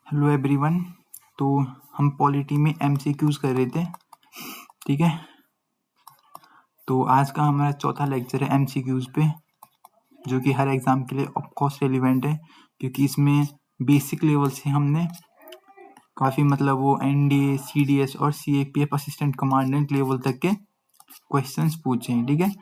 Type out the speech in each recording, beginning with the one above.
Hello everyone. तो हम polity में एमसीक्यूज कर रहे थे, ठीक है। तो आज का हमारा चौथा लेक्चर है एमसीक्यूज पे, जो कि हर एग्जाम के लिए ऑफकोर्स रेलिवेंट है, क्योंकि इसमें बेसिक लेवल से हमने काफ़ी मतलब वो एनडीए, सीडीएस और सीएपीएफ असिस्टेंट कमांडेंट लेवल तक के क्वेश्चंस पूछे हैं, ठीक है।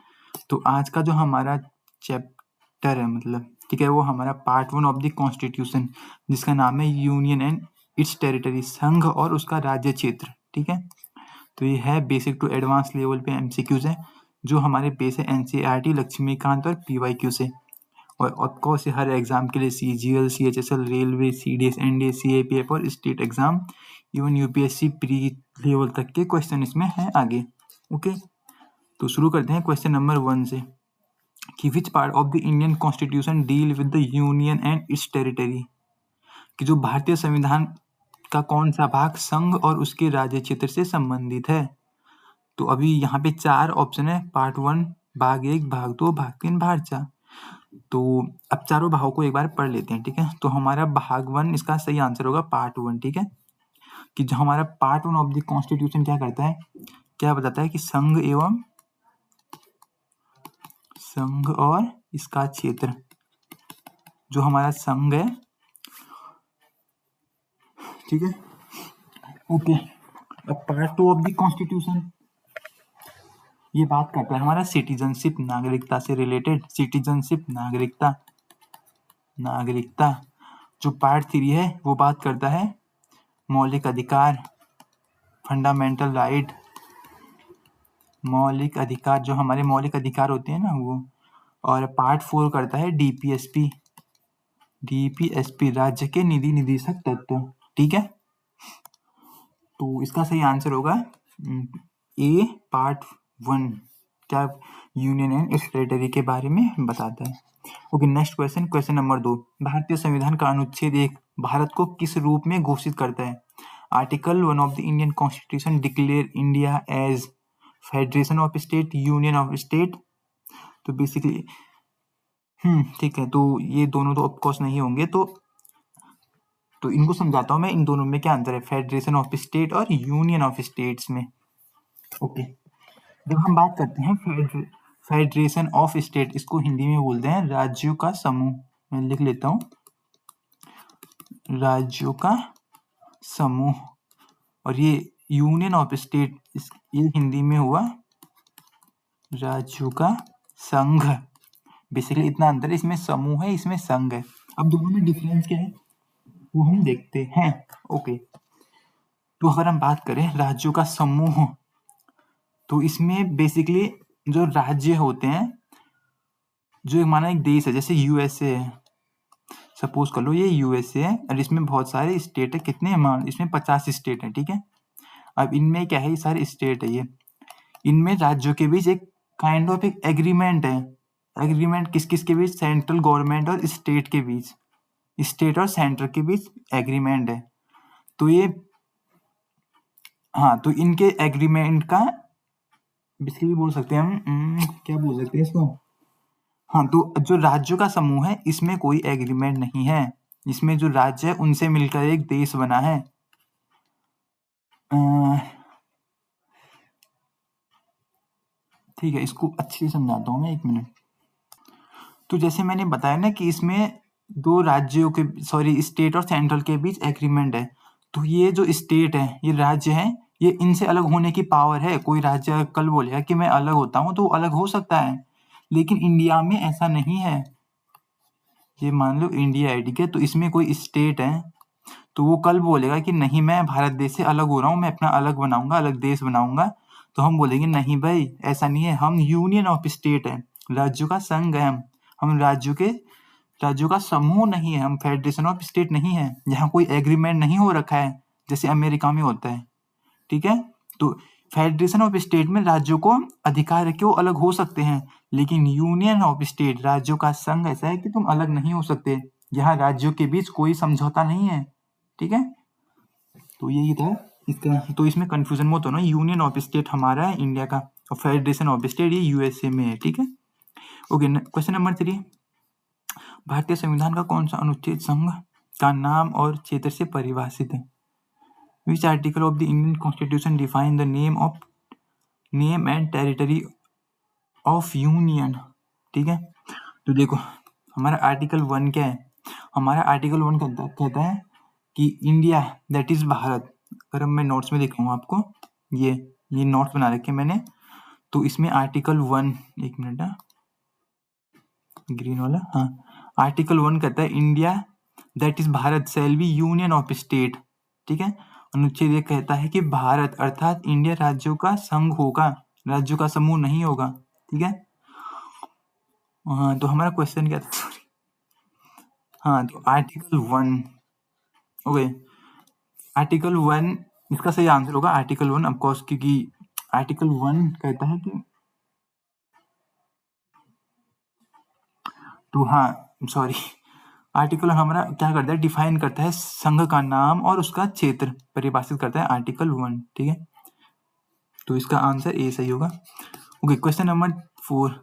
तो आज का जो हमारा चैप्टर है मतलब, ठीक है, वो हमारा पार्ट 1 ऑफ द कॉन्स्टिट्यूशन, जिसका नाम है यूनियन एंड इट्स टेरिटरी, संघ और उसका राज्य क्षेत्र, ठीक है। तो ये है बेसिक टू एडवांस लेवल पे एमसीक्यूज है, जो हमारे बेस है एनसीईआरटी, लक्ष्मीकांत और पीवाईक्यू से। और ऑफकोर्स हर एग्जाम के लिए CGL, CHSL, railway, CDS, NDA, CAPF और state exam, even UPSC pre level तक के क्वेश्चन इसमें है आगे, ओके। तो शुरू करते हैं क्वेश्चन नंबर 1 से कि which part of the Indian constitution deal with the union and it's territory, कि जो भारतीय संविधान का कौन सा भाग संघ और उसके राज्य क्षेत्र से संबंधित है। तो अभी यहाँ पे 4 ऑप्शन है, पार्ट 1, भाग 1, भाग 2, भाग 3, भाग 4। तो अब चारों भागों को एक बार पढ़ लेते हैं, ठीक है। तो हमारा भाग 1 इसका सही आंसर होगा पार्ट 1, ठीक है। कि जो हमारा पार्ट 1 ऑफ द कॉन्स्टिट्यूशन क्या करता है, क्या बताता है कि संघ और इसका क्षेत्र, जो हमारा संघ है, ठीक है, ओके। अब पार्ट 2 ऑफ द कॉन्स्टिट्यूशन ये बात करता है हमारा सिटीजनशिप, नागरिकता से रिलेटेड, सिटीजनशिप, नागरिकता। जो पार्ट 3 है वो बात करता है मौलिक अधिकार, फंडामेंटल राइट, मौलिक अधिकार, जो हमारे मौलिक अधिकार होते हैं ना वो। और पार्ट 4 करता है डीपीएसपी, राज्य के निधि निदेशक तत्व, ठीक है। तो इसका सही आंसर होगा ए, पार्ट 1, क्या यूनियन एंड इट्स टेरिटरी के बारे में बताता है। Okay, next question, question number 2। भारतीय संविधान का अनुच्छेद 1 भारत को किस रूप में घोषित करता है। Article 1 of the Indian constitution declare India as federation of state, union of state. तो बेसिकली ठीक है, तो ये दोनों तो ऑफकोर्स नहीं होंगे, तो इनको समझाता हूँ मैं, इन दोनों में क्या अंतर है फेडरेशन ऑफ स्टेट और यूनियन ऑफ स्टेट्स में, ओके। जब हम बात करते हैं फेडरेशन ऑफ स्टेट, इसको हिंदी में बोलते हैं राज्यों का समूह। मैं लिख लेता हूँ, राज्यों का समूह। और ये यूनियन ऑफ स्टेट, ये हिंदी में हुआ राज्यों का संघ। बेसिकली इतना अंतर है, इसमें समूह है, इसमें संघ है। अब दोनों में डिफरेंस क्या है वो हम देखते हैं, ओके। तो अगर हम बात करें राज्यों का समूह, तो इसमें बेसिकली जो राज्य होते हैं, जो एक माना एक देश है, जैसे यूएसए है, सपोज कर लो ये यूएसए है, और इसमें बहुत सारे स्टेट है, कितने हैं, इसमें 50 स्टेट है, ठीक है। अब इनमें क्या है, ये सारे स्टेट है, ये इनमें राज्यों के बीच एक काइंड ऑफ एक एग्रीमेंट है। एग्रीमेंट किस किस के बीच, सेंट्रल गवर्नमेंट और स्टेट के बीच, स्टेट और सेंटर के बीच एग्रीमेंट है। तो ये हाँ, तो इनके एग्रीमेंट का बेसिकली बोल सकते हैं हम, क्या बोल सकते हैं इसको, हाँ। तो जो राज्यों का समूह है इसमें कोई एग्रीमेंट नहीं है, इसमें जो राज्य है उनसे मिलकर एक देश बना है। ठीक है, इसको अच्छे से समझाता हूँ मैं, एक मिनट। तो जैसे मैंने बताया ना कि इसमें दो राज्यों के, सॉरी, स्टेट और सेंट्रल के बीच एग्रीमेंट है। तो ये जो स्टेट है, ये राज्य है, ये इनसे अलग होने की पावर है। कोई राज्य कल बोलेगा कि मैं अलग होता हूँ, तो अलग हो सकता है, लेकिन इंडिया में ऐसा नहीं है। ये मान लो इंडिया है, ठीक है, तो इसमें कोई स्टेट है, तो वो कल बोलेगा कि नहीं मैं भारत देश से अलग हो रहा हूँ, मैं अपना अलग बनाऊंगा, अलग देश बनाऊंगा। तो हम बोलेंगे नहीं भाई, ऐसा नहीं है, हम यूनियन ऑफ स्टेट है, राज्यों का संघ है, हम राज्यों का समूह नहीं है, हम फेडरेशन ऑफ स्टेट नहीं है, जहाँ कोई एग्रीमेंट नहीं हो रखा है, जैसे अमेरिका में होता है, ठीक है। तो फेडरेशन ऑफ स्टेट में राज्यों को अधिकार है कि वो अलग हो सकते हैं, लेकिन यूनियन ऑफ स्टेट, राज्यों का संघ, ऐसा है कि तुम अलग नहीं हो सकते, यहाँ राज्यों के बीच कोई समझौता नहीं है, ठीक है। तो यही था इसका, तो इसमें कंफ्यूजन मत होना, यूनियन ऑफ स्टेट हमारा है इंडिया का, और फेडरेशन ऑफ स्टेट ये यूएसए में है, ठीक है। ओके, क्वेश्चन नंबर 3, भारतीय संविधान का कौन सा अनुच्छेद संघ का नाम और क्षेत्र से परिभाषित है। Which article of the Indian constitution define the name and territory of union. ठीक है, तो देखो हमारा आर्टिकल 1 क्या है, हमारा आर्टिकल 1 कहता है कि इंडिया दैट इज भारत। अगर मैं नोट्स में दिखाऊँ आपको, ये नोट्स बना रखे मैंने, तो इसमें आर्टिकल 1, एक मिनट, ग्रीन वाला, हाँ, आर्टिकल 1 कहता है India that is Bharat shall be union of state. ठीक है, अनुच्छेद 1 कहता है कि भारत अर्थात इंडिया राज्यों का संघ होगा, राज्यों का समूह नहीं होगा। ठीक है, हाँ, तो हमारा क्वेश्चन क्या था, सॉरी, हाँ, तो आर्टिकल 1, ओके, आर्टिकल 1 इसका सही आंसर होगा आर्टिकल 1 ऑफकोर्स, क्योंकि आर्टिकल 1 कहता है कि, तो हाँ सॉरी, आर्टिकल हमारा क्या करता है, डिफाइन करता है संघ का नाम और उसका क्षेत्र परिभाषित करता है आर्टिकल 1। ठीक है, तो इसका आंसर ए सही होगा। Okay, question number 4,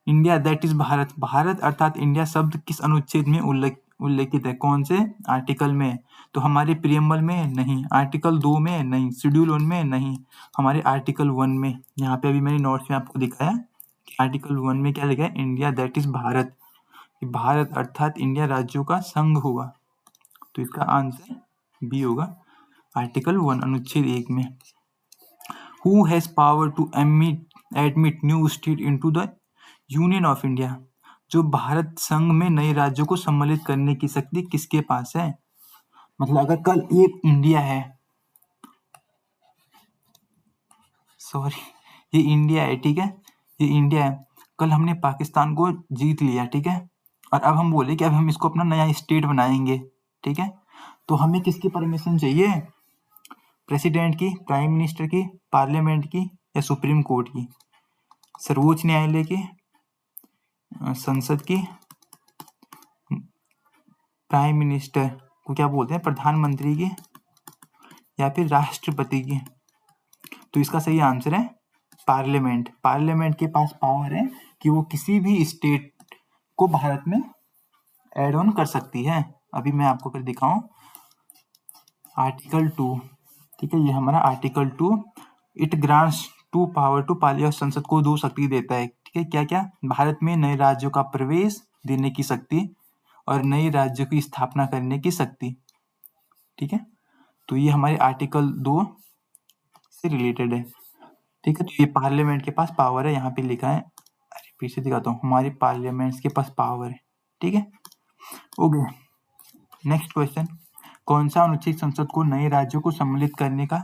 India that is Bharat, Bharat अर्थात इंडिया शब्द किस अनुच्छेद में उल्लेखित है, कौन से आर्टिकल में, तो हमारे प्रियम्बल में नहीं, आर्टिकल 2 में नहीं, शेड्यूल 1 में नहीं, हमारे आर्टिकल 1 में। यहाँ पे अभी मैंने नोट्स में आपको दिखाया कि आर्टिकल 1 में क्या लिखा है, India that is Bharat, Bharat अर्थात इंडिया राज्यों का संघ होगा, तो इसका आंसर बी होगा आर्टिकल 1 अनुच्छेद 1 में। Who has power to admit new state into the union of India, जो भारत संघ में नए राज्यों को सम्मिलित करने की शक्ति किसके पास है, मतलब अगर कल एक इंडिया है, सॉरी, ये इंडिया है, ठीक है, ये इंडिया है, कल हमने पाकिस्तान को जीत लिया, ठीक है, और अब हम बोले कि अब हम इसको अपना नया स्टेट बनाएंगे, ठीक है, तो हमें किसकी परमिशन चाहिए, प्रेसिडेंट की, प्राइम मिनिस्टर की, पार्लियामेंट की, या सुप्रीम कोर्ट की, सर्वोच्च न्यायालय की, संसद की, प्राइम मिनिस्टर को क्या बोलते हैं, प्रधानमंत्री की, या फिर राष्ट्रपति की, तो इसका सही आंसर है पार्लियामेंट। पार्लियामेंट के पास पावर है कि वो किसी भी स्टेट को भारत में एड ऑन कर सकती है। अभी मैं आपको फिर दिखाऊं आर्टिकल 2, ठीक है, ये हमारा article 2, it grants to power to parliament, संसद को 2 शक्ति देता है, ठीक है, क्या क्या, भारत में नए राज्यों का प्रवेश देने की शक्ति और नए राज्यों की स्थापना करने की शक्ति। ठीक है, तो ये हमारे आर्टिकल 2 से रिलेटेड है। ठीक है, तो ये पार्लियामेंट के पास पावर है, यहाँ पे लिखा है, अरे फिर से दिखाता हूँ, हमारे पार्लियामेंट के पास पावर है। ठीक है, ओके, नेक्स्ट क्वेश्चन, कौन सा अनुच्छेद संसद को नए राज्यों को सम्मिलित करने का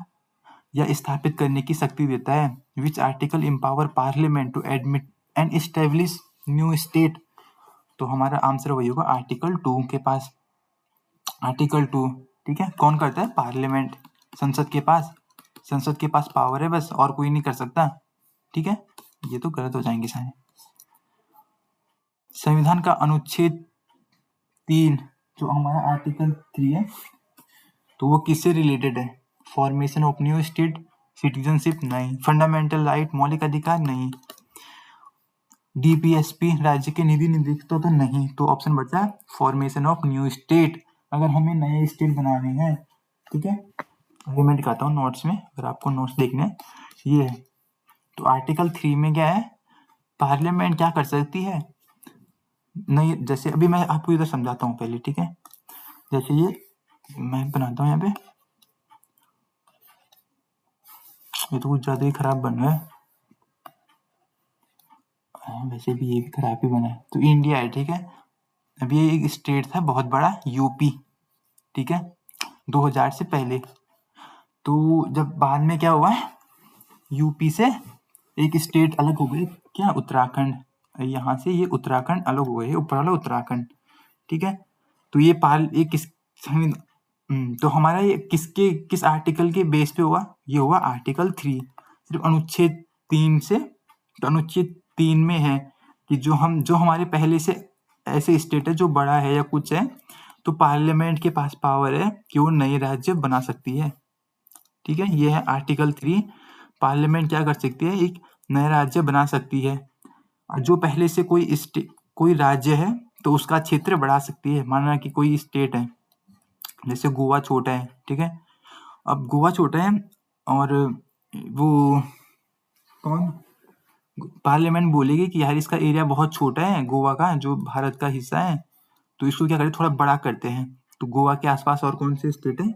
या स्थापित करने की शक्ति देता है, which article empower parliament to admit and establish new state, तो हमारा आंसर वही होगा आर्टिकल 2 के पास, आर्टिकल 2, ठीक है, कौन करता है, पार्लियामेंट, संसद के पास पावर है बस, और कोई नहीं कर सकता। ठीक है, ये तो गलत हो जाएंगे सारे। संविधान का अनुच्छेद 3 जो हमारा आर्टिकल 3 है, तो वो किससे रिलेटेड है, formation of new state, citizenship नहीं, फंडामेंटल राइट मौलिक अधिकार नहीं, डीपीएसपी राज्य के निधि निधित्व तो नहीं, तो ऑप्शन बचा है फॉर्मेशन ऑफ न्यू स्टेट, अगर हमें नए स्टेट बनाने हैं। ठीक है, अभी मैं दिखाता हूँ नोट्स में, अगर आपको नोट्स देखने हैं, ये है, तो आर्टिकल 3 में क्या है, पार्लियामेंट क्या कर सकती है, नहीं, जैसे अभी मैं आपको इधर समझाता हूँ पहले, ठीक है, जैसे ये मैं बनाता हूँ यहाँ पे, ये तो कुछ ज्यादा ही खराब बन रहा है, वैसे भी ये भी खराब ही बना है, तो इंडिया है, ठीक है, अभी ये एक स्टेट था बहुत बड़ा, यूपी, ठीक है, 2000 से पहले, तो जब बाद में क्या हुआ, यूपी से एक स्टेट अलग हो गई, क्या, उत्तराखंड, यहाँ से ये उत्तराखंड अलग हो गए, ऊपर वाला उत्तराखंड, ठीक है, तो ये तो हमारा ये किस आर्टिकल के बेस पे हुआ, ये हुआ आर्टिकल 3, सिर्फ अनुच्छेद 3 से, तो अनुच्छेद 3 में है कि जो हमारे पहले से ऐसे स्टेट है जो बड़ा है या कुछ है, तो पार्लियामेंट के पास पावर है कि वो नए राज्य बना सकती है। ठीक है, ये है आर्टिकल 3, पार्लियामेंट क्या कर सकती है, एक नया राज्य बना सकती है, और जो पहले से कोई राज्य है तो उसका क्षेत्र बढ़ा सकती है, माना कि कोई स्टेट है, जैसे गोवा छोटा है, ठीक है। अब गोवा छोटा है और वो कौन पार्लियामेंट बोलेगी कि यार इसका एरिया बहुत छोटा है गोवा का, जो भारत का हिस्सा है, तो इसको क्या करें, थोड़ा बड़ा करते हैं। तो गोवा के आसपास और कौन से स्टेट है,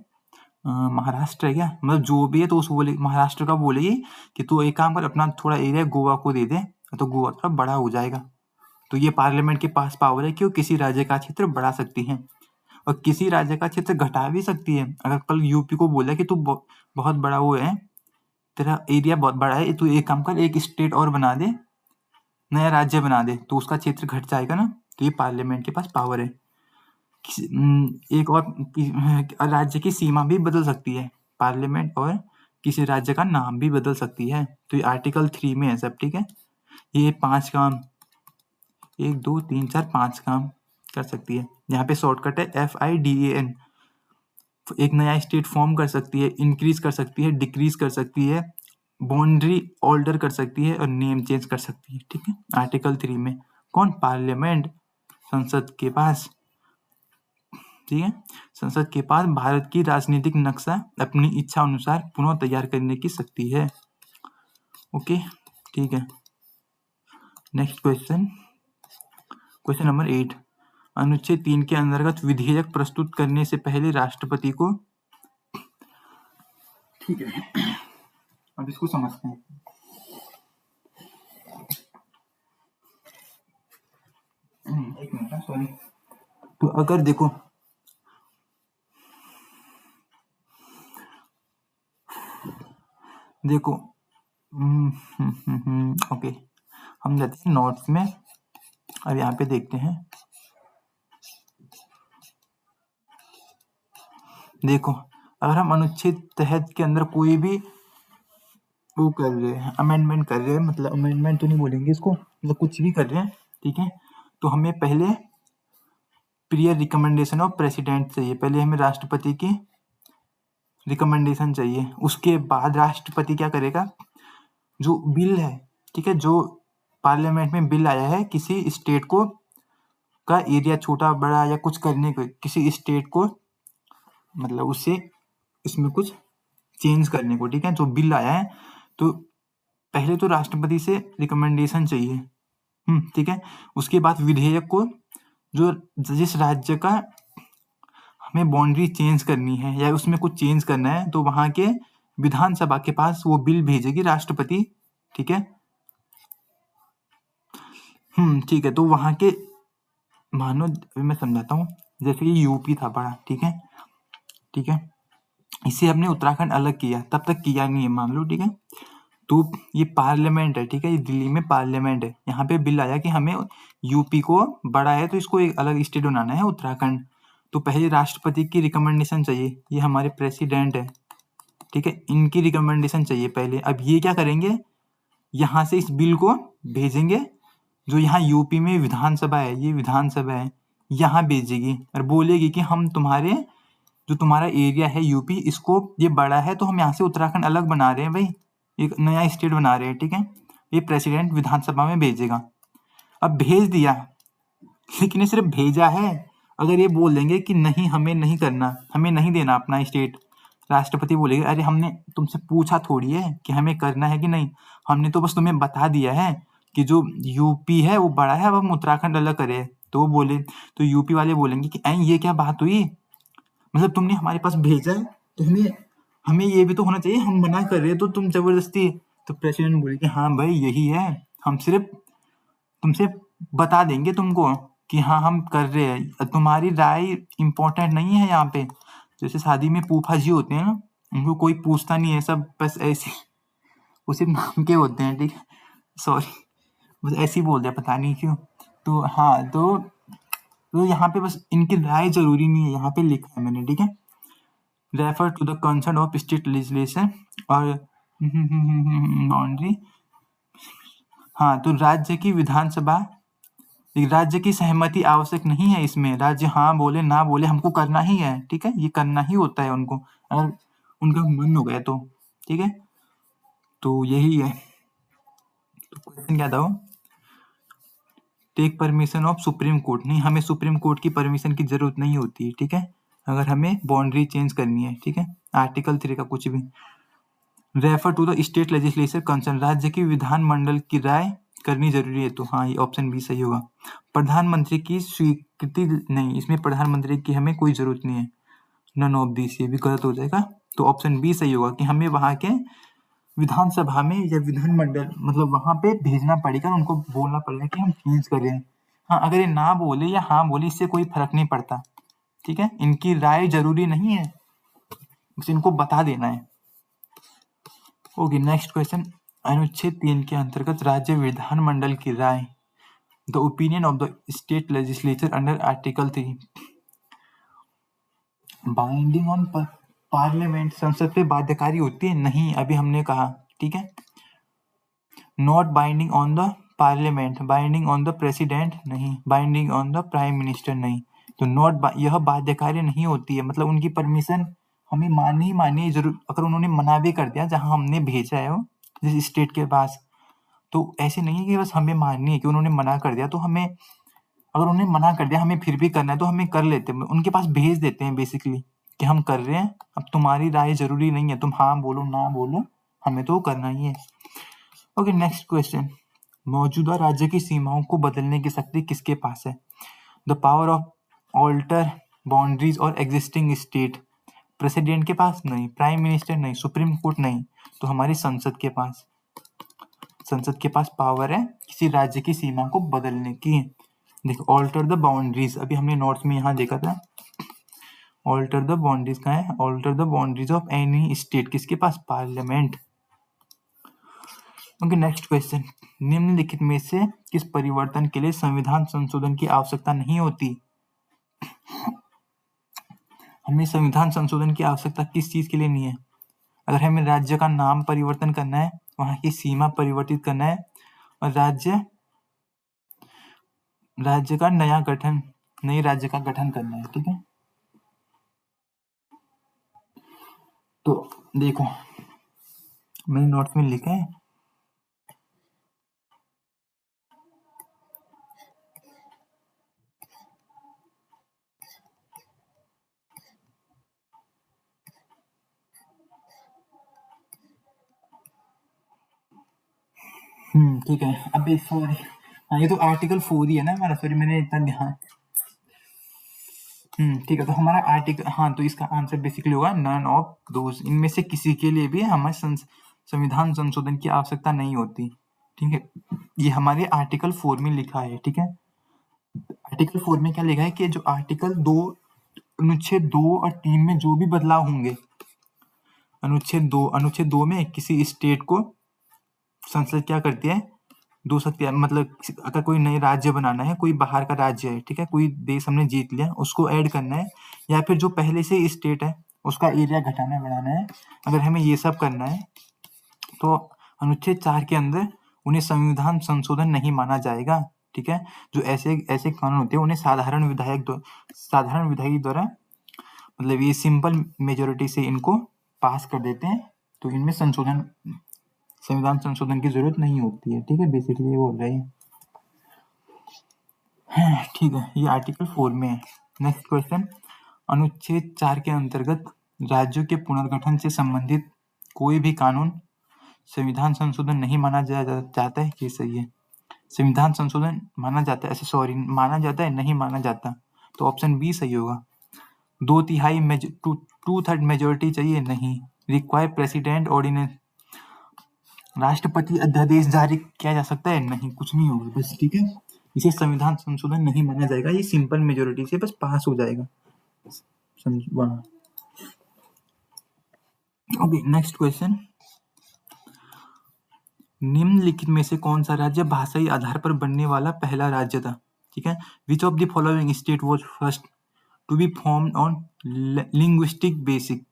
महाराष्ट्र है क्या, मतलब जो भी है, तो उसको बोले महाराष्ट्र का बोलेगी कि तू एक काम कर, अपना थोड़ा एरिया गोवा को दे दे, तो गोवा थोड़ा बड़ा हो जाएगा। तो ये पार्लियामेंट के पास पावर है कि वो किसी राज्य का क्षेत्र बढ़ा सकती है और किसी राज्य का क्षेत्र घटा भी सकती है। अगर कल यूपी को बोला कि तू बहुत बड़ा वो है, तेरा एरिया बहुत बड़ा है, तू एक काम कर, एक स्टेट और बना दे, नया राज्य बना दे, तो उसका क्षेत्र घट जाएगा ना। तो ये पार्लियामेंट के पास पावर है। एक और राज्य की सीमा भी बदल सकती है पार्लियामेंट, और किसी राज्य का नाम भी बदल सकती है। तो ये आर्टिकल 3 में है सब, ठीक है। ये 5 काम, 1 2 3 4 5 काम कर सकती है। यहाँ पे शॉर्टकट है FIDAN। एक नया स्टेट फॉर्म कर सकती है, इंक्रीज कर सकती है, डिक्रीज कर सकती है, बाउंड्री ऑल्टर कर सकती है और नेम चेंज कर सकती है, ठीक है। आर्टिकल 3 में कौन, पार्लियामेंट, संसद के पास, ठीक है। संसद के पास भारत की राजनीतिक नक्शा अपनी इच्छा अनुसार पुनः तैयार करने की शक्ति है। ओके, ठीक है। Next question, question number 8। अनुच्छेद 3 के अंतर्गत विधेयक प्रस्तुत करने से पहले राष्ट्रपति को, ठीक है, अब इसको समझते हैं। एक मिनट, सॉरी। तो अगर देखो, ओके, हम जाते हैं नोट्स में। अब यहाँ पे देखते हैं, देखो अगर हम अनुच्छेद तहत के अंदर कोई भी वो कर रहे हैं, अमेंडमेंट कर रहे हैं, मतलब अमेंडमेंट तो नहीं बोलेंगे इसको, मतलब कुछ भी कर रहे हैं, ठीक है, तो हमें पहले प्रियर रिकमेंडेशन ऑफ प्रेसिडेंट चाहिए। पहले हमें राष्ट्रपति की रिकमेंडेशन चाहिए, उसके बाद राष्ट्रपति क्या करेगा, जो बिल है, ठीक है, जो पार्लियामेंट में बिल आया है किसी स्टेट को का एरिया छोटा बड़ा या कुछ करने को, किसी स्टेट को मतलब उससे इसमें कुछ चेंज करने को, ठीक है, जो बिल आया है, तो पहले तो राष्ट्रपति से रिकमेंडेशन चाहिए, ठीक है। उसके बाद विधेयक को, जो जिस राज्य का हमें बाउंड्री चेंज करनी है या उसमें कुछ चेंज करना है, तो वहां के विधानसभा के पास वो बिल भेजेगी राष्ट्रपति, ठीक है। ठीक है, तो वहां के, मानो मैं समझाता हूँ, जैसे ये यूपी था बड़ा, ठीक है, ठीक है, इसे हमने उत्तराखंड अलग किया, तब तक किया नहीं है मान लो, ठीक है। तो ये पार्लियामेंट है, ठीक है, ये दिल्ली में पार्लियामेंट है, यहाँ पे बिल आया कि हमें यूपी को बड़ा है तो इसको एक अलग स्टेट बनाना है, उत्तराखंड। तो पहले राष्ट्रपति की रिकमेंडेशन चाहिए, ये हमारे प्रेसिडेंट है, ठीक है, इनकी रिकमेंडेशन चाहिए पहले। अब ये क्या करेंगे, यहाँ से इस बिल को भेजेंगे, जो यहाँ यूपी में विधानसभा है, ये विधानसभा है, यहाँ भेजेगी और बोलेगी कि हम तुम्हारे, जो तुम्हारा एरिया है यूपी, इसको ये बड़ा है तो हम यहाँ से उत्तराखंड अलग बना रहे हैं भाई, एक नया स्टेट बना रहे हैं, ठीक है। ये प्रेसिडेंट विधानसभा में भेजेगा। अब भेज दिया, लेकिन ये सिर्फ भेजा है। अगर ये बोल देंगे कि नहीं हमें नहीं करना, हमें नहीं देना अपना स्टेट, राष्ट्रपति बोलेगा अरे हमने तुमसे पूछा थोड़ी है कि हमें करना है कि नहीं, हमने तो बस तुम्हें बता दिया है कि जो यूपी है वो बड़ा है, अब हम उत्तराखंड अलग करें। तो वो बोले, तो यूपी वाले बोलेंगे कि ये क्या बात हुई, मतलब तुमने हमारे पास भेजा है तो हमें हमें ये भी तो होना चाहिए, हम मना कर रहे हैं तो तुम जबरदस्ती। तो प्रेसिडेंट बोले कि हाँ भाई यही है, हम सिर्फ तुमसे बता देंगे तुमको कि हाँ हम कर रहे हैं, तुम्हारी राय इम्पोर्टेंट नहीं है यहाँ पे। जैसे शादी में फूफा जी होते हैं ना, उनको कोई पूछता नहीं है, सब बस ऐसे उसी नाम के होते हैं, ठीक है, सॉरी, बस ऐसे ही बोल दिया पता नहीं क्यों। तो हाँ, तो यहाँ पे बस इनकी राय जरूरी नहीं है, यहाँ पे लिखा है मैंने, ठीक है, refer to the concern of state legislation और बाउंड्री। हाँ, तो राज्य की विधानसभा, राज्य की सहमति आवश्यक नहीं है इसमें, राज्य हाँ बोले ना बोले हमको करना ही है, ठीक है, ये करना ही होता है उनको, अगर उनका मन हो गया तो, ठीक है। तो यही है। तो क्वेश्चन क्या था, take permission of supreme court, नहीं हमें सुप्रीम कोर्ट की परमिशन की जरूरत नहीं होती है, ठीक है। अगर हमें बाउंड्री चेंज करनी है, ठीक है, आर्टिकल 3 का कुछ भी। Refer to the state legislature concern, राज्य की विधानमंडल की राय करनी जरूरी है, तो हाँ ये ऑप्शन बी सही होगा। प्रधानमंत्री की स्वीकृति नहीं, इसमें प्रधानमंत्री की हमें कोई जरूरत नहीं है, नन ऑफ दिस, ये भी गलत हो जाएगा, तो ऑप्शन बी सही होगा कि हमें वहां के विधानसभा में या विधानमंडल मतलब वहां पे भेजना पड़ेगा, उनको बोलना पड़ेगा कि हम चेंज कर रहे हैं। हाँ अगर ये ना बोले या हाँ बोले इससे कोई फर्क नहीं पड़ता, ठीक है, इनकी राय जरूरी नहीं है, बस इनको बता देना है। ओके नेक्स्ट क्वेश्चन, अनुच्छेद 3 के अंतर्गत राज्य विधानमंडल की राय, the opinion of the state legislature under article 3 binding on parliament, संसद पे बाध्यकारी होती है, नहीं अभी हमने कहा, ठीक है। Not binding on the parliament, binding on the president नहीं, binding on the prime minister नहीं, तो नॉट यह बाध्यकारी नहीं होती है, मतलब उनकी परमिशन हमें माननी ही माननी है जरूर, अगर उन्होंने मना भी कर दिया जहां हमने भेजा है वो जिस स्टेट के पास, तो ऐसे नहीं है कि बस हमें माननी है कि उन्होंने मना कर दिया तो हमें, अगर उन्होंने मना कर दिया हमें फिर भी करना है तो हमें कर लेते हैं, उनके पास भेज देते हैं बेसिकली कि हम कर रहे हैं, अब तुम्हारी राय जरूरी नहीं है, तुम हाँ बोलो ना बोलो हमें तो करना ही है। ओके नेक्स्ट क्वेश्चन, मौजूदा राज्य की सीमाओं को बदलने की शक्ति किसके पास है? The power of alter boundaries और एग्जिस्टिंग स्टेट, प्रेसिडेंट के पास नहीं, प्राइम मिनिस्टर नहीं, सुप्रीम कोर्ट नहीं, तो हमारी संसद के पास, संसद के पास पावर है किसी राज्य की सीमा को बदलने की। देखो ऑल्टर द बाउंड्रीज, अभी हमने नोट्स में यहाँ देखा था, ऑल्टर द बाउंड्रीज कहाँ है, alter the boundaries of any state, किसके पास, पार्लियामेंट। ओके नेक्स्ट क्वेश्चन, निम्नलिखित में से किस परिवर्तन के लिए संविधान संशोधन की आवश्यकता नहीं होती? हमें संविधान संशोधन की आवश्यकता किस चीज के लिए नहीं है? अगर हमें राज्य का नाम परिवर्तन करना है, वहां की सीमा परिवर्तित करना है, और राज्य का नया गठन, नए राज्य का गठन करना है, ठीक है। तो देखो मैंने नोट्स में लिखा है, ठीक है, अभी सॉरी, हाँ ये तो आर्टिकल 4 ही है ना हमारा, सॉरी मैंने इतना ध्यान, ठीक है, तो हमारा आर्टिकल, हाँ तो इसका आंसर बेसिकली होगा नन ऑफ दोज, इनमें से किसी के लिए भी हमारे संविधान संशोधन की आवश्यकता नहीं होती, ठीक है, ये हमारे आर्टिकल 4 में लिखा है, ठीक है। आर्टिकल 4 में क्या लिखा है कि जो आर्टिकल 2 अनुच्छेद 2 और 3 में जो भी बदलाव होंगे, अनुच्छेद 2 में किसी स्टेट को संसद क्या करती है, दो सकती है, मतलब अगर कोई नए राज्य बनाना है, कोई बाहर का राज्य है, ठीक है, कोई देश हमने जीत लिया उसको ऐड करना है, या फिर जो पहले से स्टेट है उसका एरिया घटाना बढ़ाना है, अगर हमें ये सब करना है तो अनुच्छेद 4 के अंदर उन्हें संविधान संशोधन नहीं माना जाएगा, ठीक है। जो ऐसे ऐसे कानून होते हैं उन्हें साधारण विधायक द्वारा मतलब ये सिंपल मेजोरिटी से इनको पास कर देते हैं, तो इनमें संविधान संशोधन की जरूरत नहीं होती है, ठीक है, बेसिकली ये बोल रहे हैं, ठीक है, ये आर्टिकल 4 में है। नेक्स्ट क्वेश्चन, अनुच्छेद 4 के अंतर्गत राज्यों के पुनर्गठन से संबंधित कोई भी कानून संविधान संशोधन नहीं माना जाता है, ये सही है, संविधान संशोधन माना जाता है, ऐसे सॉरी माना जाता है नहीं माना जाता, तो ऑप्शन बी सही होगा। 2/3 मेजोरिटी चाहिए, नहीं, रिक्वायर प्रेसिडेंट ऑर्डिनेंस, राष्ट्रपति अध्यादेश जारी किया जा सकता है, नहीं, कुछ नहीं होगा बस, ठीक है, इसे संविधान संशोधन नहीं माना जाएगा, ये सिंपल मेजोरिटी से बस पास हो जाएगा, वहां। ओके नेक्स्ट क्वेश्चन, निम्नलिखित में से कौन सा राज्य भाषाई आधार पर बनने वाला पहला राज्य था, ठीक है, which of the following state was first to be formed on linguistic basic,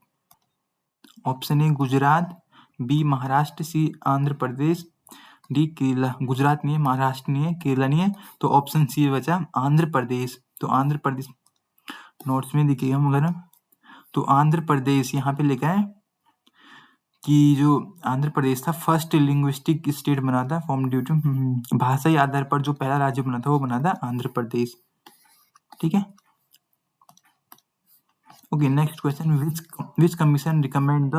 option A Gujarat, B Maharashtra, C Andhra Pradesh, D Kerala, Gujarat नहीं है, महाराष्ट्र नहीं है, केरला नहीं है, तो ऑप्शन सी बचा आंध्र प्रदेश, तो आंध्र प्रदेश नोट्स में दिखेगा मगर, तो आंध्र प्रदेश यहाँ पे लिखा है कि जो आंध्र प्रदेश था फर्स्ट लिंग्विस्टिक स्टेट बना था फॉर्म ड्यू टू, भाषाई आधार पर जो पहला राज्य बना था वो बना था आंध्र प्रदेश, ठीक है। Okay, next question, which commission recommend the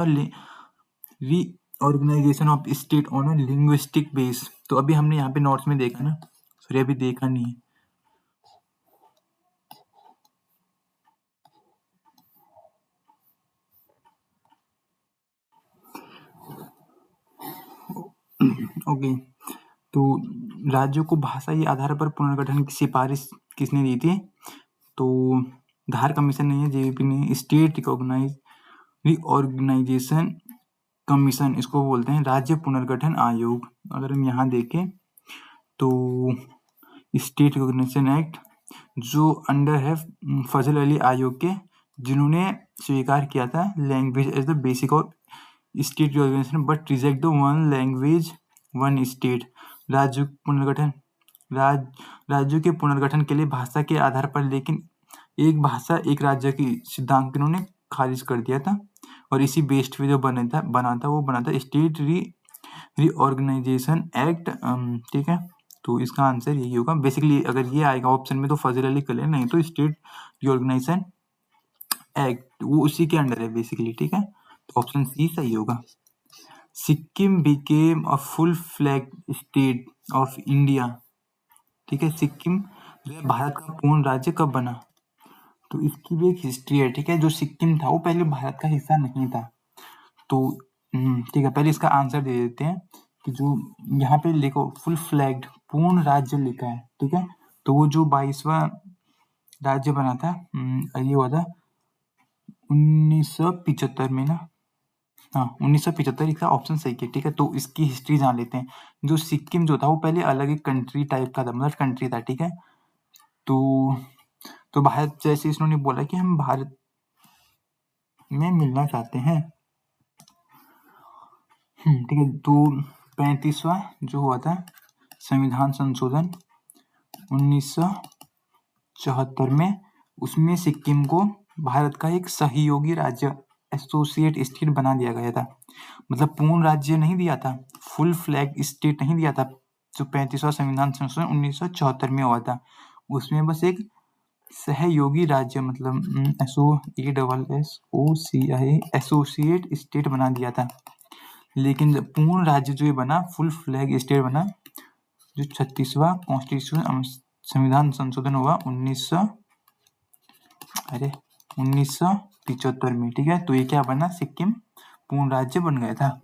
reorganisation of state on a linguistic base? तो अभी हमने यहाँ पे नोट्स में देखा ना, सॉरी अभी देखा नहीं है। ओके, तो राज्यों को भाषाई आधार पर पुनर्गठन की सिफारिश किसने दी थी? तो धार कमीशन नहीं है, जेवीपी ने, स्टेट रीऑर्गेनाइजेशन कमीशन इसको बोलते हैं, राज्य पुनर्गठन आयोग। अगर हम यहाँ देखें तो स्टेट रिकॉग्निशन एक्ट जो अंडर है फजल अली आयोग के, जिन्होंने स्वीकार किया था language as the basic of state recognition but reject the one language one state. राज्य पुनर्गठन, राज्यों के पुनर्गठन के लिए भाषा के आधार पर लेकिन एक भाषा एक राज्य की सिद्धांत इन्होंने खारिज कर दिया था, और इसी बेस्ड पे जो बना था स्टेट रीऑर्गेनाइजेशन एक्ट। ठीक है, तो इसका आंसर यही होगा बेसिकली। अगर ये आएगा ऑप्शन में तो फजल अली कले, नहीं तो स्टेट रीऑर्गेनाइजेशन एक्ट वो उसी के अंडर है बेसिकली। ठीक है, तो ऑप्शन सी सही होगा। Sikkim became a full flag state of India. ठीक है, सिक्किम जो है भारत का पूर्ण राज्य कब बना? तो इसकी भी एक हिस्ट्री है। ठीक है, जो सिक्किम था वो पहले भारत का हिस्सा नहीं था। तो ठीक है, पहले इसका आंसर दे देते हैं कि जो यहाँ पे लिखो फुल फ्लैग्ड पूर्ण राज्य लिखा है। ठीक है, तो वो जो 22वां राज्य बना था ये हुआ था 1975 में ना। हाँ, 1975 इसका ऑप्शन सही है। ठीक है, तो इसकी हिस्ट्री जान लेते हैं। जो सिक्किम जो था वो पहले अलग एक कंट्री टाइप का था, मतलब कंट्री था। ठीक है, तो भारत जैसे इन्होंने बोला कि हम भारत में मिलना चाहते हैं। ठीक है, तो 35वां जो हुआ था संविधान संशोधन 1974 में, उसमें सिक्किम को भारत का एक सहयोगी राज्य एसोसिएट स्टेट बना दिया गया था। मतलब पूर्ण राज्य नहीं दिया था, फुल फ्लैग स्टेट नहीं दिया था। जो 35वां संविधान संशोधन 1974 में हुआ था, उसमें बस एक सहयोगी राज्य मतलब एसोसिएट स्टेट बना दिया था। लेकिन पूर्ण राज्य जो ये बना, फुल फ्लैग स्टेट बना, जो 36वां कॉन्स्टिट्यूशन संविधान संशोधन हुआ 1975 में। ठीक है, तो ये क्या बना, सिक्किम पूर्ण राज्य बन गया था।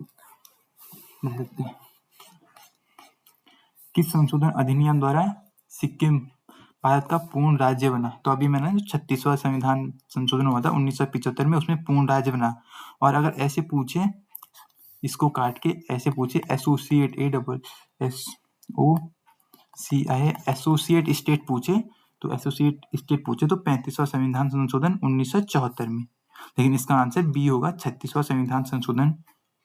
किस संशोधन अधिनियम द्वारा सिक्किम भारत का पूर्ण राज्य बना? तो अभी मैंने जो 36वां संविधान संशोधन हुआ था 1975 में, उसमें पूर्ण राज्य बना। और अगर ऐसे पूछे, इसको काट के ऐसे पूछे एसोसिएट एसोसिएट स्टेट पूछे, तो एसोसिएट स्टेट पूछे तो 35वां संविधान संशोधन 1974 में। लेकिन इसका आंसर बी होगा, 36वां संविधान संशोधन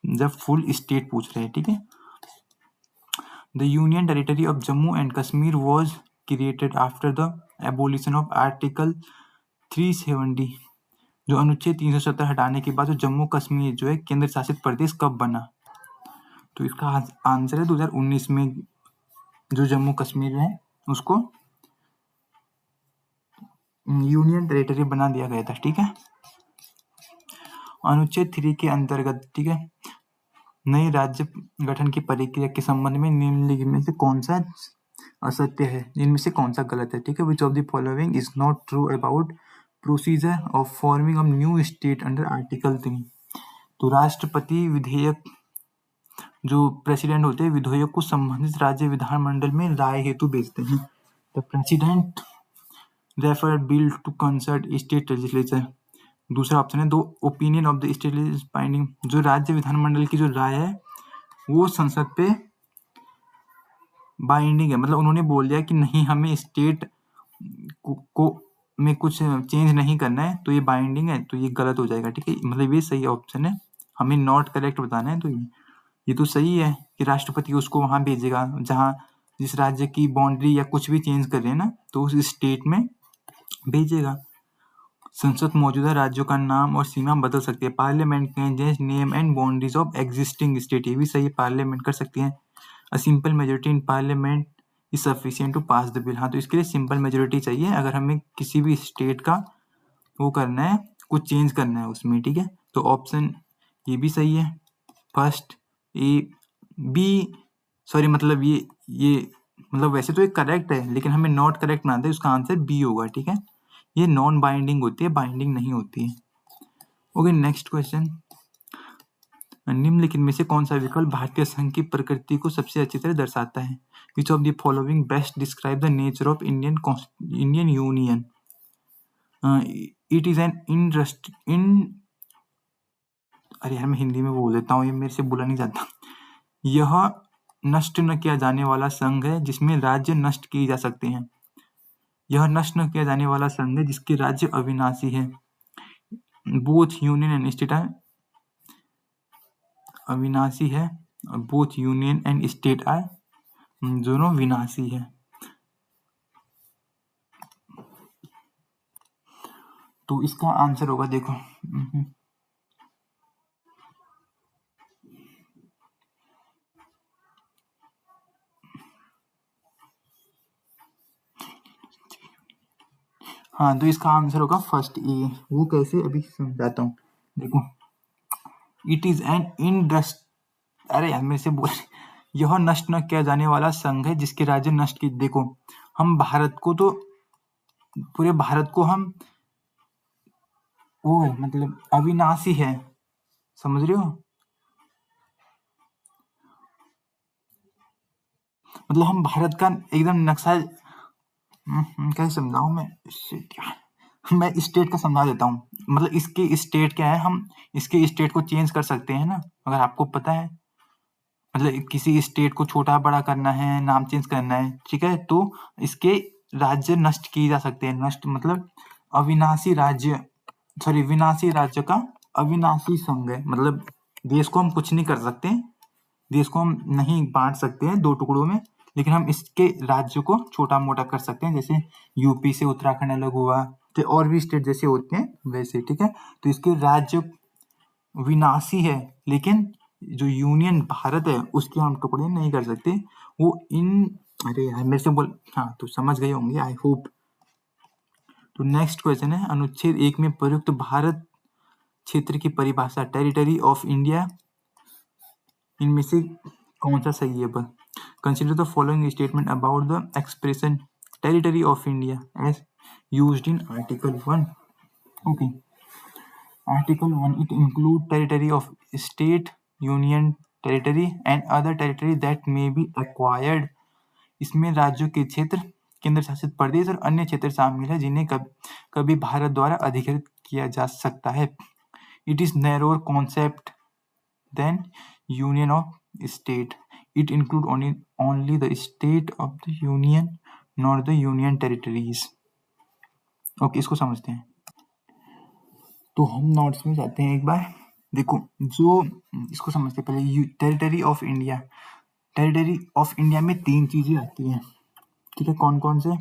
जब फुल स्टेट पूछ रहे हैं। ठीक है, the union territory of Jammu and Kashmir was created after the abolition of article 370। जो अनुच्छेद 370 हटाने के बाद जो जम्मू कश्मीर जो है केंद्र शासित प्रदेश कब बना? तो इसका आंसर है 2019 में जो जम्मू कश्मीर है उसको यूनियन टेरिटरी बना दिया गया था। ठीक है, अनुच्छेद 3 के अंतर्गत, ठीक है, नए राज्य गठन की प्रक्रिया के संबंध में निम्नलिखित में से कौन सा असत्य है, इनमें से कौन सा गलत है? ठीक है, which of the following is not true about procedure of forming a new state under article 3। तो राष्ट्रपति विधेयक, जो प्रेसिडेंट होते हैं, विधेयक को संबंधित राज्य विधानमंडल में राय हेतु भेजते हैं। The president refer bill to consult state legislature. दूसरा ऑप्शन है, दो opinion of the state binding. जो राज्य विधानमंडल की जो राय है वो संसद पे बाइंडिंग है, मतलब उन्होंने बोल दिया कि नहीं हमें स्टेट को में कुछ चेंज नहीं करना है, तो ये बाइंडिंग है, तो ये गलत हो जाएगा। ठीक है, मतलब ये सही ऑप्शन है, हमें नॉट करेक्ट बताना है। तो ये तो सही है कि राष्ट्रपति उसको वहां भेजेगा जहां जिस राज्य की बाउंड्री या कुछ भी चेंज कर रहे हैं ना, तो उस स्टेट में भेजेगा। संसद मौजूदा राज्यों का नाम और सीमा बदल सकती है। Parliament can change name and boundaries of existing state, ये भी सही है, पार्लियामेंट कर सकती है। A simple majority in parliament is sufficient to pass the bill. हाँ, तो इसके लिए सिंपल मेजोरिटी चाहिए अगर हमें किसी भी स्टेट का वो करना है, कुछ चेंज करना है उसमें, ठीक है। तो ऑप्शन ये भी सही है, फर्स्ट ए बी, सॉरी मतलब ये मतलब वैसे तो ये करेक्ट है, लेकिन हमें नॉट करेक्ट बनाते हैं, उसका आंसर बी होगा, ठीक है। ये नॉन बाइंडिंग होती है, बाइंडिंग नहीं होती है। ओके, नेक्स्ट क्वेश्चन, निम्नलिखित में से कौन सा विकल्प भारतीय संघ की प्रकृति को सबसे अच्छी तरह दर्शाता है? Which of the following best describe the nature of Indian union? It is an अरे यार मैं हिंदी में बोल देता हूँ, ये मेरे से बोला नहीं जाता। यह नष्ट न किया जाने वाला संघ है जिसमें राज्य नष्ट किए जा सकते हैं। यह नष्ट न किया जाने वाला संघ है जिसके राज्य अविनाशी है। बोथ यूनियन एंड स्टेट अविनाशी है, both union and state are दोनों विनाशी है। तो इसका आंसर होगा, देखो हाँ, तो इसका आंसर होगा फर्स्ट ए। वो कैसे, अभी समझाता हूँ। देखो, इट इज एन इंडस्ट, अरे यार मेरे से बोल, यह नष्ट न किया जाने वाला संघ है जिसके राज्य नष्ट की, देखो हम भारत को तो, पूरे भारत को हम वो मतलब अविनाशी है, समझ रहे हो? मतलब हम भारत का एकदम नक्शा, कैसे समझाऊं मैं, मैं स्टेट का समझा देता हूँ। मतलब इसके स्टेट क्या है, हम इसके स्टेट को चेंज कर सकते हैं ना, अगर आपको पता है। मतलब किसी स्टेट को छोटा बड़ा करना है, नाम चेंज करना है, ठीक है, तो इसके राज्य नष्ट किए जा सकते हैं। नष्ट मतलब अविनाशी राज्य, सॉरी विनाशी राज्य का अविनाशी संघ है। मतलब देश को हम कुछ नहीं कर सकते, देश को हम नहीं बांट सकते हैं दो टुकड़ों में, लेकिन हम इसके राज्य को छोटा मोटा कर सकते हैं, जैसे यूपी से उत्तराखंड अलग हुआ, तो और भी स्टेट जैसे होते हैं वैसे, ठीक है। तो इसके राज्य विनाशी है, लेकिन जो यूनियन भारत है उसके हम टुकड़े नहीं कर सकते। वो इन, अरे यार मेरे से बोल, हाँ तो समझ गए होंगे आई होप। तो नेक्स्ट क्वेश्चन है, अनुच्छेद 1 में प्रयुक्त भारत क्षेत्र की परिभाषा टेरिटरी ऑफ इंडिया इनमें से कौन सा सही है? पर consider the following statement about the expression territory of India as used in article 1। Okay, article 1, it include territory of state, union territory and other territory that may be acquired। इसमें राज्यों के क्षेत्र, केंद्र शासित प्रदेश और अन्य क्षेत्र शामिल है जिन्हें कभी भारत द्वारा अधिकृत किया जा सकता है। It is narrower concept than union of state. It include only the state of the union not the union territories। Okay, इसको समझते हैं। तो हम नोट्स में जाते हैं एक बार। देखो, जो इसको समझते हैं पहले, territory of India, territory of India में 3 चीजें आती हैं, ठीक है। कौन कौन से?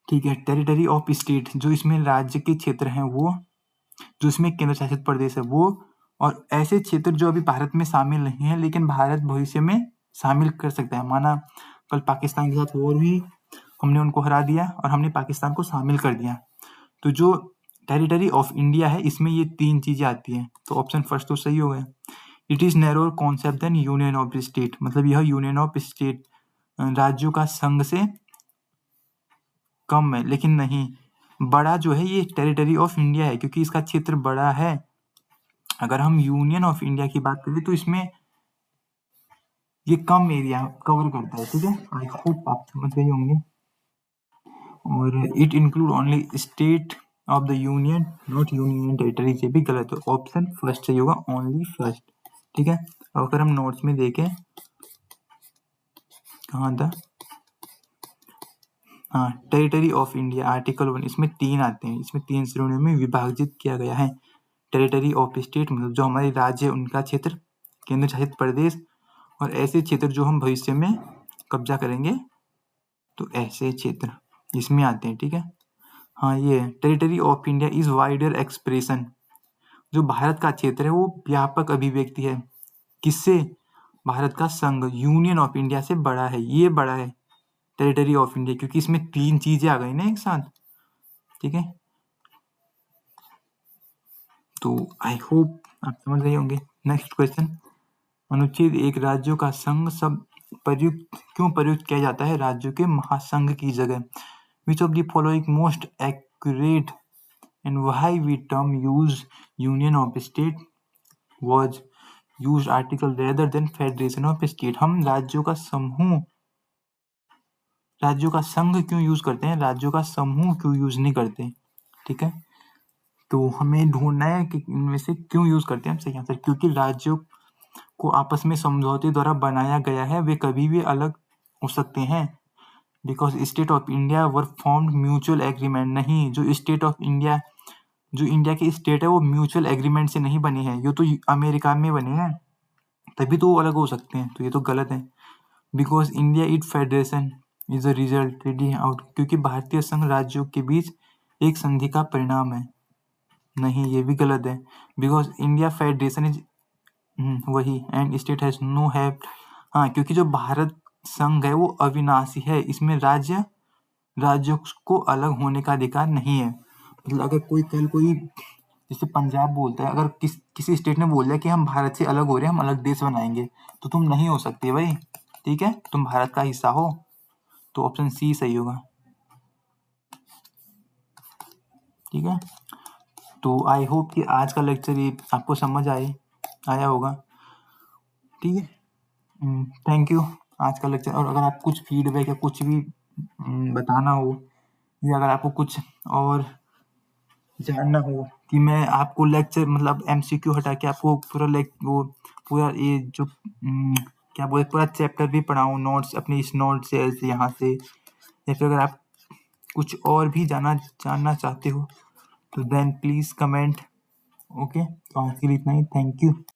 ठीक है, टेरिटरी ऑफ स्टेट, जो इसमें राज्य के क्षेत्र हैं वो, जो इसमें केंद्र शासित प्रदेश है वो, और ऐसे क्षेत्र जो अभी भारत में शामिल नहीं है लेकिन भारत भविष्य में शामिल कर सकता है। माना कल पाकिस्तान के साथ वॉर हुई, हमने उनको हरा दिया और हमने पाकिस्तान को शामिल कर दिया, तो जो टेरिटरी ऑफ इंडिया है इसमें ये 3 चीजें आती हैं। तो ऑप्शन फर्स्ट तो सही हो गया। It is narrower concept than union of state, मतलब यह यूनियन ऑफ स्टेट राज्यों का संघ से कम है, लेकिन नहीं, बड़ा जो है ये टेरिटरी ऑफ इंडिया है क्योंकि इसका क्षेत्र बड़ा है। अगर हम यूनियन ऑफ इंडिया की बात करें तो इसमें ये कम एरिया कवर करता है, ठीक है। आई होप आप समझ गए होंगे। और it include only state of the union not union territory, ये भी गलत है। ऑप्शन फर्स्ट सही होगा, ओनली फर्स्ट, ठीक है। अब अगर हम नोट्स में देखें, कहाँ था, हाँ, टेरिटरी ऑफ इंडिया आर्टिकल 1, इसमें 3 आते हैं, इसमें 3 श्रेणियों में विभाजित किया गया है। टेरिटरी ऑफ स्टेट मतलब जो हमारे राज्य है उनका क्षेत्र, केंद्र शासित प्रदेश, और ऐसे क्षेत्र जो हम भविष्य में कब्जा करेंगे, तो ऐसे क्षेत्र इसमें आते हैं, ठीक है। हाँ, ये territory of India is wider expression, जो भारत का क्षेत्र है वो व्यापक अभिव्यक्ति है, किससे? भारत का संघ यूनियन ऑफ इंडिया से बड़ा है, ये बड़ा है टेरिटरी ऑफ इंडिया, क्योंकि इसमें 3 चीजें आ गई ना एक साथ, ठीक है। तो आई होप आप समझ गए होंगे। नेक्स्ट क्वेश्चन, अनुच्छेद 1 राज्यों का संघ सब क्यों प्रयुक्त किया जाता है राज्यों के महासंघ की जगह? Which of the following most accurate and why we term use union of state was use article rather than federation of state? हम राज्यों का संघ क्यों यूज करते हैं, राज्यों का समूह क्यों यूज नहीं करते? ठीक है, तो हमें ढूंढना है कि इनमें से क्यों यूज करते हैं हम। सही आंसर, क्योंकि राज्यों को आपस में समझौते द्वारा बनाया गया है, वे कभी भी अलग हो सकते हैं। Because state of India were formed mutual agreement. नहीं, जो स्टेट ऑफ इंडिया, जो इंडिया की स्टेट है वो म्यूचुअल एग्रीमेंट से नहीं बनी है, ये तो अमेरिका में बनी है, तभी तो वो अलग हो सकते हैं, तो ये तो गलत है। Because India it federation is a result ready out, क्योंकि भारतीय संघ राज्यों के बीच एक संधि का परिणाम है। नहीं, ये भी गलत है। बिकॉज इंडिया फेडरेशन इज वही and state has no have. हाँ, क्योंकि जो भारत संघ है वो अविनाशी है, इसमें राज्यों को अलग होने का अधिकार नहीं है। मतलब अगर कोई जैसे पंजाब बोलता है, अगर किसी स्टेट ने बोल दिया कि हम भारत से अलग हो रहे हैं, हम अलग देश बनाएंगे, तो तुम नहीं हो सकते भाई। ठीक है, तुम भारत का हिस्सा हो। तो ऑप्शन सी सही होगा। ठीक है, तो आई होप कि आज का लेक्चर ये आपको समझ आया होगा। ठीक है, थैंक यू आज का लेक्चर। और अगर आप कुछ फीडबैक या कुछ भी बताना हो, या अगर आपको कुछ और जानना हो कि मैं आपको लेक्चर मतलब एमसीक्यू हटा के आपको पूरा ये जो क्या बोले पूरा चैप्टर भी पढ़ाऊँ नोट्स अपनी इस नोट से ऐसे यहाँ से, या फिर अगर आप कुछ और भी जानना चाहते हो तो देन प्लीज़ कमेंट। ओके, तो आज के लिए इतना ही। Thank you.